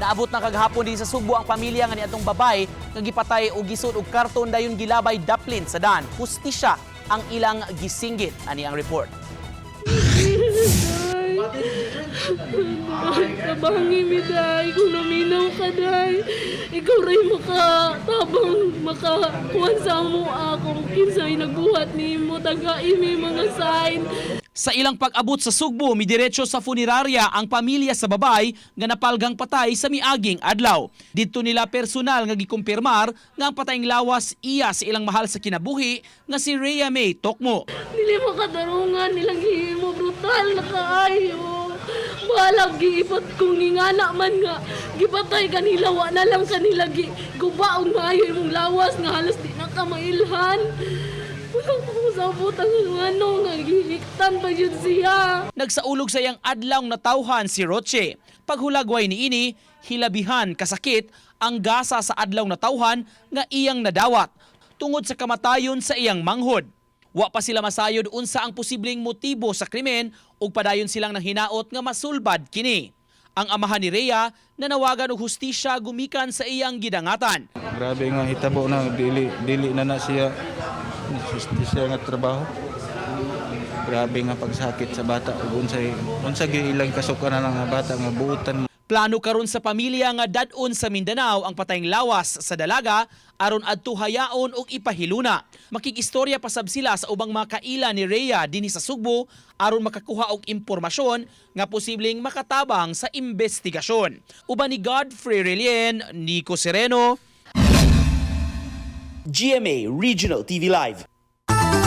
Naabot na kaghapon din sa Sugbo ang pamilya nga niadtong babay nga gipatay og gisod og karton dayon gilabay daplin sa daan. Hustisya ang ilang gisinggit ani ang report. Tabangi mi day, kung naminaw ka day, ikaw rin makatabang, makakuhan sa mo akong kinsay nagbuhat ni mo, tagain mi mga sign. Sa ilang pag-abot sa Sugbo, midiretso sa funeraria ang pamilya sa babay nga napalgang patay sa miaging adlaw. Dito nila personal nga gikumpirmar nga ang patayng lawas iya sa ilang mahal sa kinabuhi nga si Rhea May Tokmo. Dili makadarungan, nilang himo, brutal na kaayo. Balag giipat kung ngingana man nga, gipatay kanila, wa na lang kanila gubaong maayo imong lawas nga halos di na ka mailhan. Walang pakusabot ang ano nga, gihiktan pa yun siya. Nagsaulog sa iyang adlaw na tawhan si Roche. Paghulagway ni ini, hilabihan kasakit ang gasa sa adlaw na tawhan nga iyang nadawat tungod sa kamatayon sa iyang manghod. Wa pa sila masayod unsa ang posibleng motibo sa krimen ug padayon silang nang hinaot nga masulbad kini. Ang amahan ni Rhea nanawagan og hustisya gumikan sa iyang gidangatan. Grabe nga hitabo na dili na siya hustisya nga trabaho. Grabe nga pagsakit sa bata ug unsa ilang kasukaran nga bata nga buutan. Plano karon sa pamilya nga dad-on sa Mindanao ang patayng lawas sa dalaga aron adto hayaon og ipahiluna. Makikistorya pasab sila sa ubang mga kaila ni Rhea dinhi sa Sugbo aron makakuha og impormasyon nga posibleng makatabang sa investigasyon. Uban ni Godfrey Relien, Nico Sereno, GMA Regional TV Live.